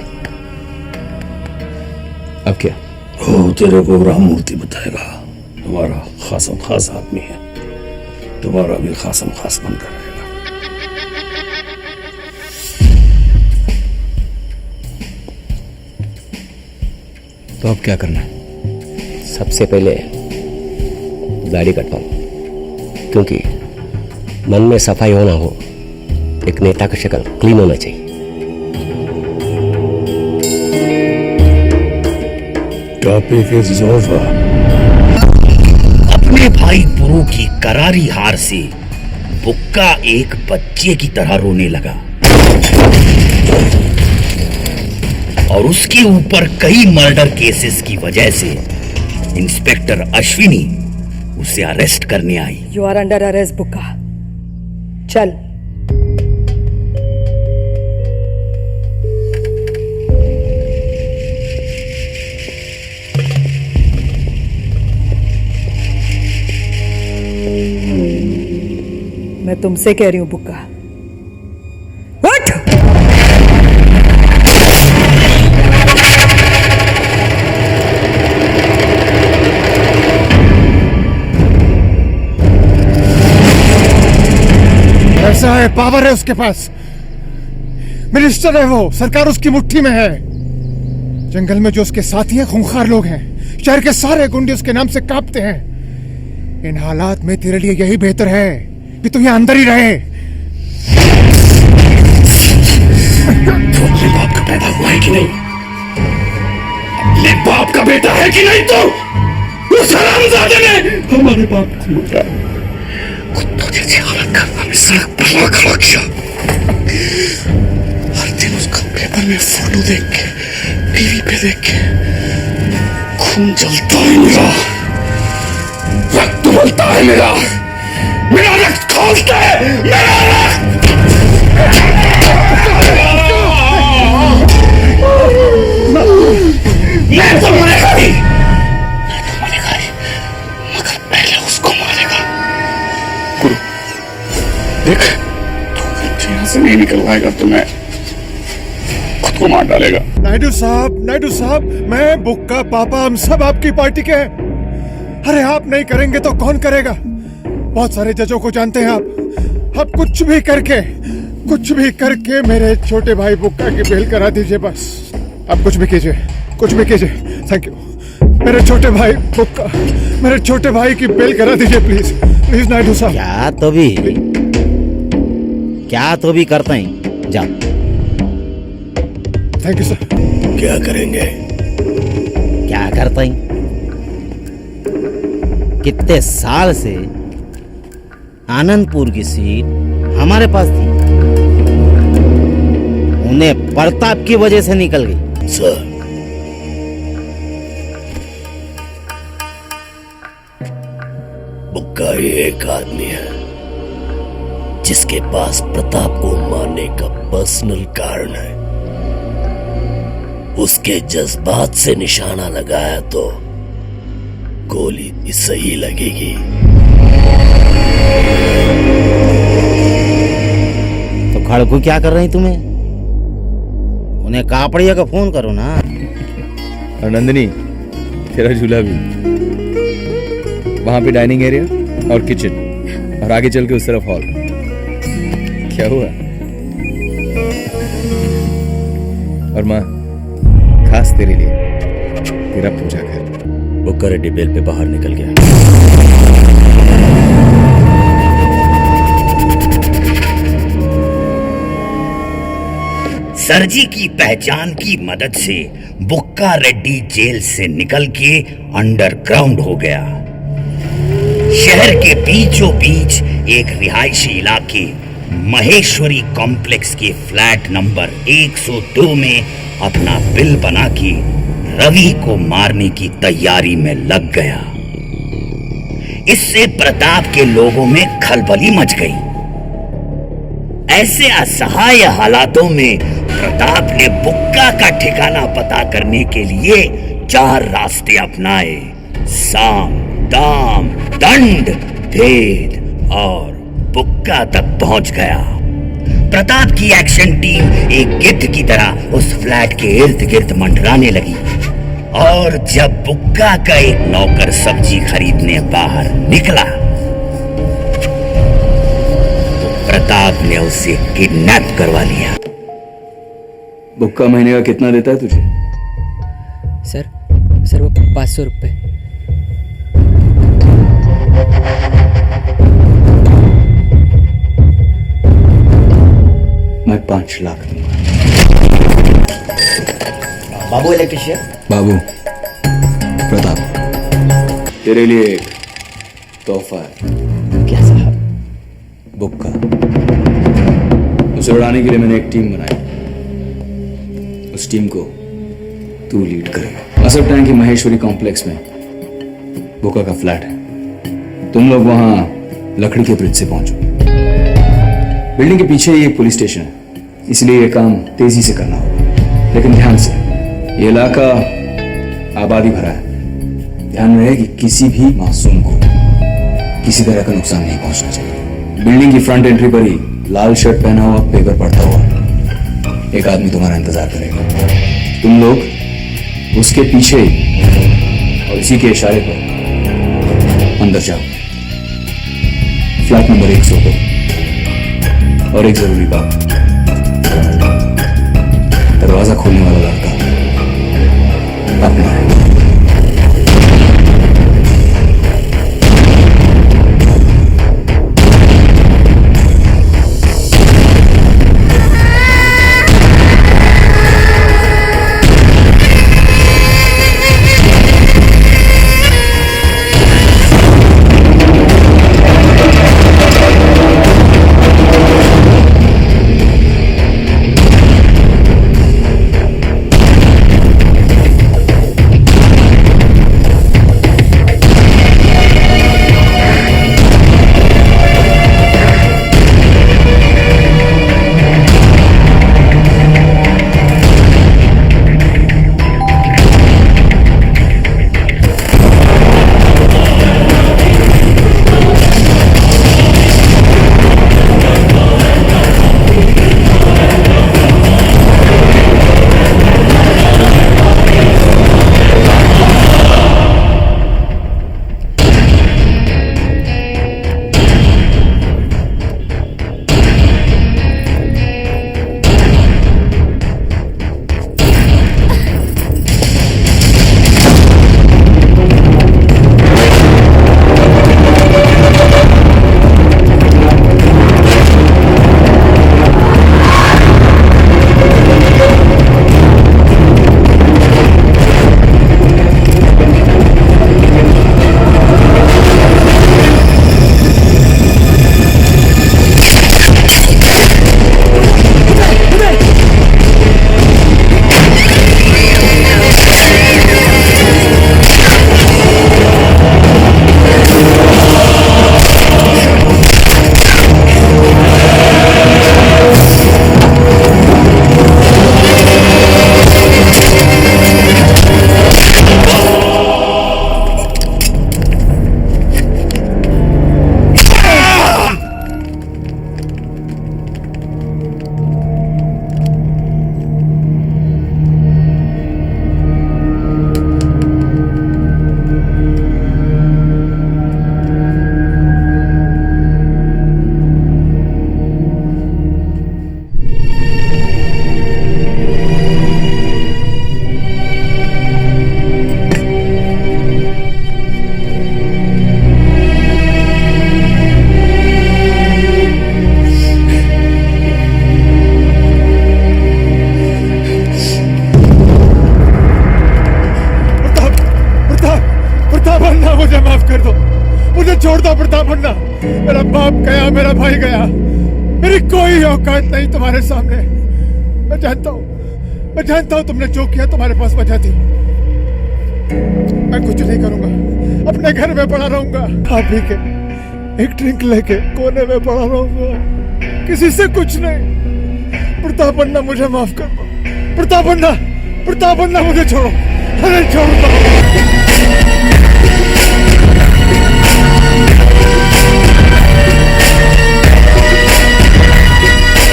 अब क्या? वो तेरे को राममूर्ति बताएगा, तुम्हारा खासम खास आदमी है, तुम्हारा भी खासम खास बन कर रहेगा। तो अब क्या करना है? सबसे पहले दाढ़ी कटवाओ, क्योंकि मन में सफाई होना हो, एक नेता का शक्ल क्लीन होना चाहिए। Topic is over. अपने भाई पुरु की करारी हार से बुक्का एक बच्चे की तरह रोने लगा और उसके ऊपर कई मर्डर केसेस की वजह से इंस्पेक्टर अश्विनी उसे अरेस्ट करने आई। यू आर अंडर अरेस्ट बुक्का, चल। मैं तुमसे कह रही हूं बुक्का, उठ! ऐसा है, पावर है उसके पास, मिनिस्टर है वो, सरकार उसकी मुट्ठी में है। जंगल में जो उसके साथी हैं खूंखार लोग हैं, शहर के सारे गुंडे उसके नाम से कांपते हैं। इन हालात में तेरे लिए यही बेहतर है कि तू यहाँ अंदर ही रहे। तू अपने बाप का पैदा हुआ है कि नहीं? अपने बाप का बेटा है कि नहीं? तो उस हरामजादे ने हमारे बाप को लूटा, कुत्तों जैसी हालत करना में सड़क पर ला खड़ा किया। हर दिन उसका पेपर में फोटो देख के, टीवी पे देख के खून जलता है मेरा, रक्त उबलता है मेरा, मेरा रक्त खौलता है, मेरा रक्त। मैं तो मरेगा ही, मगर पहले उसको मारेगा। गुरु देख, तू यहाँ से नहीं निकल पाएगा तो मैं खुद को मार डालेगा। नायडू साहब, मैं बुक्का पापा हम सब आपकी पार्टी के हैं। अरे आप नहीं करेंगे तो कौन करेगा? बहुत सारे जजों को जानते हैं आप कुछ भी करके मेरे छोटे भाई बुक्का की बेल करा दीजिए बस। आप कुछ भी कीजिए। Thank you. मेरे छोटे भाई बुक्का, मेरे छोटे भाई की बेल करा दीजिए प्लीज नायडू साहब। क्या तो भी करते हैं, जा। Thank you sir. क्या करेंगे? क्या करते हैं? कितने साल से आनंदपुर की सीट हमारे पास थी, उन्हें प्रताप की वजह से निकल गई। सर, बुक्का ही एक आदमी है जिसके पास प्रताप को मारने का पर्सनल कारण है। उसके जज्बात से निशाना लगाया तो गोली भी सही लगेगी। तो खड़कू क्या कर रही तुम्हें? उन्हें कापड़िया का फोन करो ना। और नंदिनी, तेरा झूला भी वहां पे, डाइनिंग एरिया और किचन, और आगे चल के उस तरफ हॉल। क्या हुआ? और माँ, खास तेरे लिए तेरा पूजा कर। बुक्का रेड्डी बेल पे बाहर निकल गया। सरजी की पहचान की मदद से बुक्का रेड्डी जेल से निकल के अंडरग्राउंड हो गया। शहर के बीचों बीच एक रिहायशी इलाके महेश्वरी कॉम्प्लेक्स के फ्लैट नंबर 102 में अपना बिल बना के रवि को मारने की तैयारी में लग गया। इससे प्रताप के लोगों में खलबली मच गई। ऐसे असहाय हालातों में प्रताप ने बुक्का का ठिकाना पता करने के लिए 4 रास्ते अपनाए: साम, दाम, दंड, भेद, और बुक्का तक पहुंच गया। प्रताप की एक्शन टीम एक गिद्ध की तरह उस फ्लैट के इर्द गिर्द मंडराने लगी, और जब बुक्का का एक नौकर सब्जी खरीदने बाहर निकला, प्रताप ने उसे किडनैप करवा लिया। बुक्का महीने का कितना देता है तुझे? सर वो 500 रुपए। मैं 5 लाख दूंगा। बाबू इलेक्ट्रिशियन। बाबू, प्रताप, तेरे लिए एक तोहफा है। क्या साहब? बुक्का। उसे उड़ाने के लिए मैंने एक टीम बनाई। उस टीम को तू लीड करेगा। असब टैंक की महेश्वरी कॉम्प्लेक्स में बुक्का का फ्लैट है। तुम लोग वहां लकड़ी के ब्रिज से पहुंचो। बिल्डिंग के पीछे ही एक पुलिस स्टेशन है, इसलिए यह काम तेजी से करना होगा। लेकिन ध्यान से, ये इलाका आबादी भरा है। ध्यान रहे कि किसी भी मासूम को किसी तरह का नुकसान नहीं पहुंचना चाहिए। बिल्डिंग की फ्रंट एंट्री पर ही लाल शर्ट पहना हुआ, पेपर पढ़ता हुआ एक आदमी तुम्हारा इंतजार करेगा। तुम लोग उसके पीछे ही और इसी के इशारे पर अंदर जाओ। Flat number 102। और एक जरूरी बात, दरवाजा खोलने वाला लड़का अपना है। मेरा भाई गया। मेरी कोई औकात नहीं तुम्हारे सामने। मैं जानता हूँ तुमने जो किया तुम्हारे पास वजह थी। मैं कुछ नहीं करूंगा, अपने घर में पड़ा रहूंगा, खा पी के एक ड्रिंक लेके कोने में पड़ा रहूंगा, किसी से कुछ नहीं। प्रताप अन्ना मुझे माफ कर दो। प्रताप अन्ना मुझे छोड़ो। अरे छोड़ दो।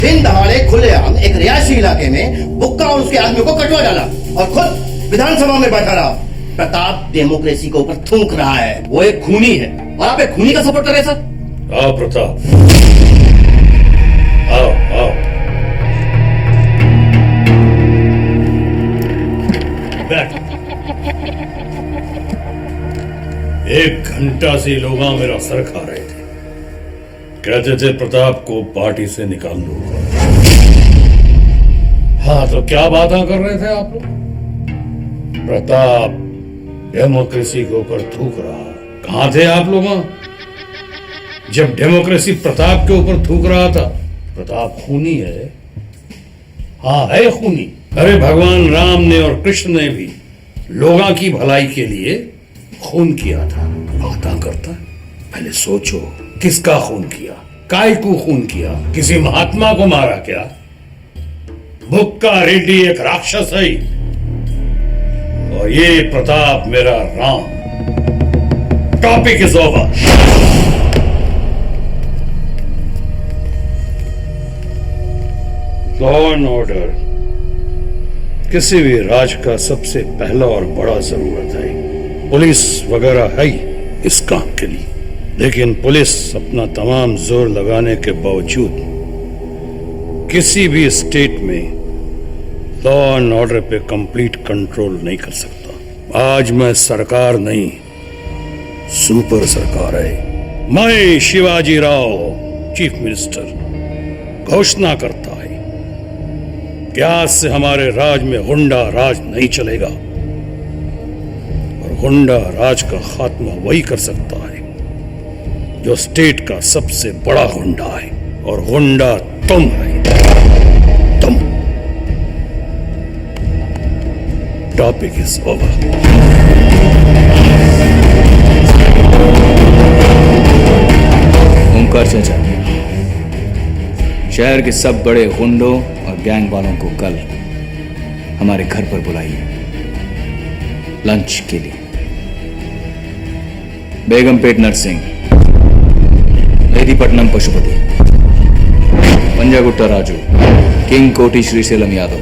दिन दहाड़े खुलेआम एक रिहायशी इलाके में बुक्का और उसके आदमियों को कटवा डाला और खुद विधानसभा में बैठा रहा। प्रताप डेमोक्रेसी के ऊपर थूक रहा है। वो एक खूनी है और आप एक खूनी का सपोर्ट कर रहे हैं सर। आओ प्रताप, आओ। बैठ। एक घंटा से लोग मेरा सर खा रहे थे, कहते थे प्रताप को पार्टी से निकाल दो। हाँ तो क्या बातें कर रहे थे आप लोग? प्रताप डेमोक्रेसी के ऊपर थूक रहा। कहां थे आप लोग जब डेमोक्रेसी प्रताप के ऊपर थूक रहा था? प्रताप खूनी है, हाँ है खूनी। अरे भगवान राम ने और कृष्ण ने भी लोगों की भलाई के लिए खून किया था। बातें करता है, पहले सोचो किसका खून किया, काय को खून किया? किसी महात्मा को मारा क्या? बुक्का रेड्डी एक राक्षस है और ये प्रताप मेरा Ram. Topic is over. Law and order किसी भी राज का सबसे पहला और बड़ा जरूरत है। पुलिस वगैरह है इस काम के लिए, लेकिन पुलिस अपना तमाम जोर लगाने के बावजूद किसी भी स्टेट में लॉ एंड ऑर्डर पे कंप्लीट कंट्रोल नहीं कर सकता। आज मैं सरकार नहीं, सुपर सरकार है। मैं शिवाजी राव चीफ मिनिस्टर घोषणा करता है कि आज से हमारे राज में गुंडा राज नहीं चलेगा और गुंडा राज का खात्मा वही कर सकता है जो स्टेट का सबसे बड़ा गुंडा है, और गुंडा तुम है। तुम। Topic is over. ओंकार चाचा, शहर के सब बड़े गुंडों और गैंग वालों को कल हमारे घर पर बुलाइए लंच के लिए। बेगमपेट नरसिंह, मेदीपट्टनम पशुपति, पंजागुट्टा राजू, किंग कोटी श्रीशैलम यादव,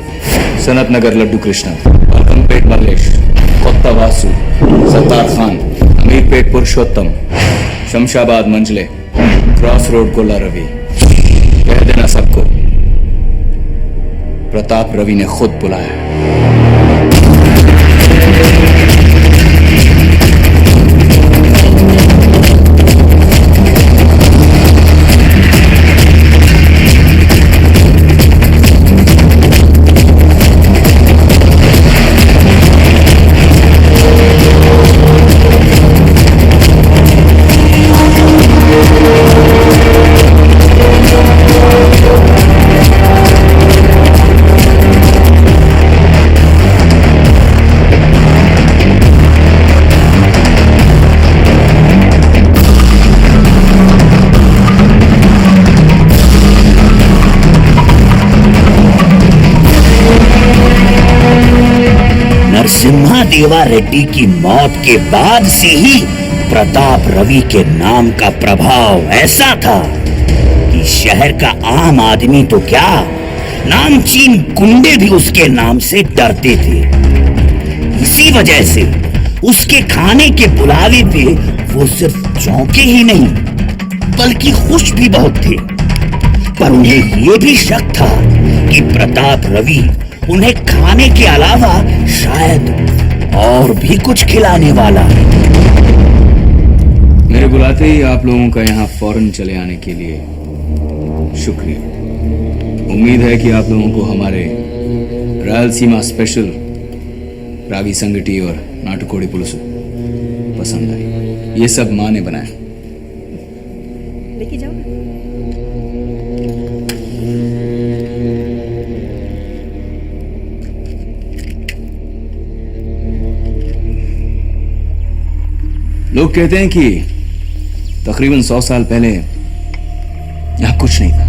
सनत नगर लड्डू कृष्ण, मलकमपेट मल्लेश, कोत्ता वासु, सत्तार खान, अमीरपेट पुरुषोत्तम, शमशाबाद मंजले, क्रॉस रोड गोला रवि। कह देना सबको प्रताप रवि ने खुद बुलाया। नरसिम्हा रेड्डी की मौत के बाद से ही प्रताप रवि के नाम का प्रभाव ऐसा था कि शहर का आम आदमी तो क्या, नामचीन गुंडे भी उसके नाम से डरते थे। इसी वजह से उसके खाने के बुलावे पे वो सिर्फ चौंके ही नहीं बल्कि खुश भी बहुत थे। पर उन्हें ये भी शक था कि प्रताप रवि उन्हें खाने के अलावा शायद और भी कुछ खिलाने वाला है। मेरे बुलाते ही आप लोगों का यहाँ फौरन चले आने के लिए शुक्रिया। उम्मीद है कि आप लोगों को हमारे रायलसीमा स्पेशल रावी संगटी और नाटुकोड़ी पुलिस पसंद आई। ये सब माँ ने बनाया। लेके जाओ। लोग कहते हैं कि तकरीबन 100 साल पहले यहां कुछ नहीं था।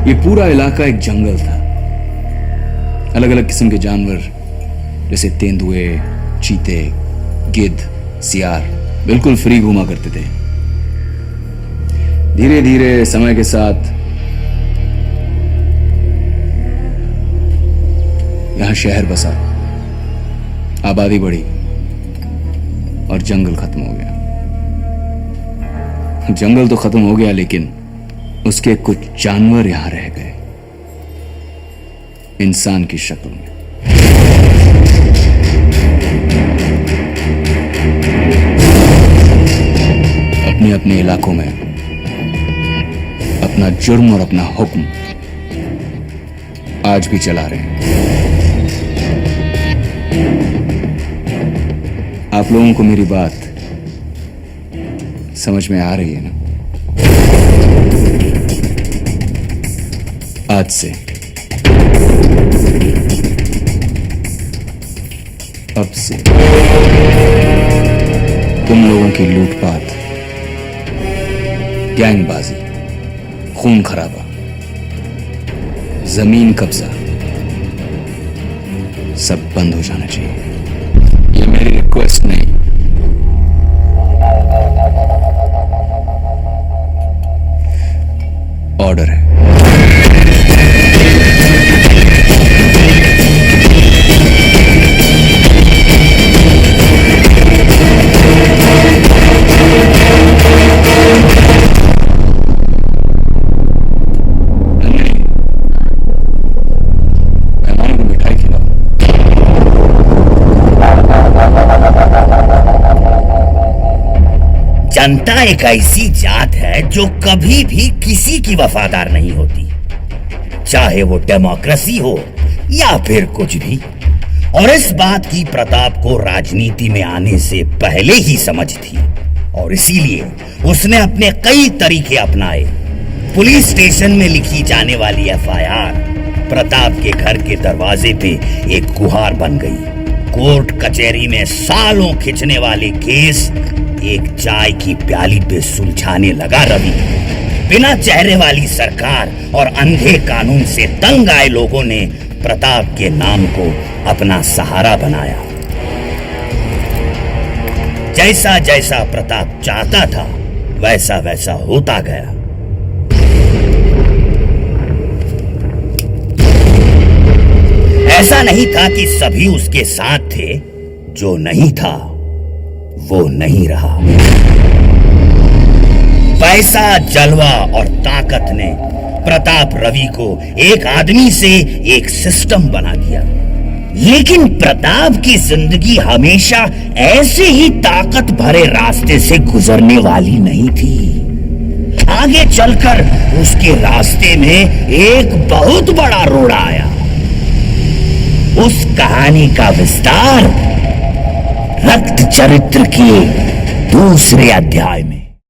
ये पूरा इलाका एक जंगल था। अलग अलग किस्म के जानवर जैसे तेंदुए, चीते, गिद्ध, सियार बिल्कुल फ्री घूमा करते थे। धीरे धीरे समय के साथ यहां शहर बसा, आबादी बढ़ी और जंगल खत्म हो गया। जंगल तो खत्म हो गया, लेकिन उसके कुछ जानवर यहां रह गए, इंसान की शक्ल में। अपने अपने इलाकों में अपना जुर्म और अपना हुक्म आज भी चला रहे हैं। आप लोगों को मेरी बात समझ में आ रही है ना? आज से, अब से तुम लोगों की लूटपाट, गैंगबाजी, खून खराबा, जमीन कब्जा सब बंद हो जाना चाहिए। ये मेरी रिक्वेस्ट नहीं, ऑर्डर है। मेहमानों को मिठाई खिलाओ। जनता एक ऐसी जात है जो कभी भी किसी की वफादार नहीं होती, चाहे वो डेमोक्रेसी हो या फिर कुछ भी। और इस बात की प्रताप को राजनीति में आने से पहले ही समझ थी, और इसीलिए उसने अपने कई तरीके अपनाए। पुलिस स्टेशन में लिखी जाने वाली एफआईआर प्रताप के घर के दरवाजे पे एक गुहार बन गई। कोर्ट कचहरी में सालों खिंचने वाले केस एक चाय की प्याली पे सुलझाने लगा रवि। बिना चेहरे वाली सरकार और अंधे कानून से तंग आए लोगों ने प्रताप के नाम को अपना सहारा बनाया। जैसा जैसा प्रताप चाहता था वैसा वैसा होता गया। ऐसा नहीं था कि सभी उसके साथ थे, जो नहीं था वो नहीं रहा। पैसा, जलवा और ताकत ने प्रताप रवि को एक आदमी से एक सिस्टम बना दिया। लेकिन प्रताप की जिंदगी हमेशा ऐसे ही ताकत भरे रास्ते से गुजरने वाली नहीं थी। आगे चलकर उसके रास्ते में एक बहुत बड़ा रोड़ा आया। उस कहानी का विस्तार रक्त चरित्र के दूसरे अध्याय में।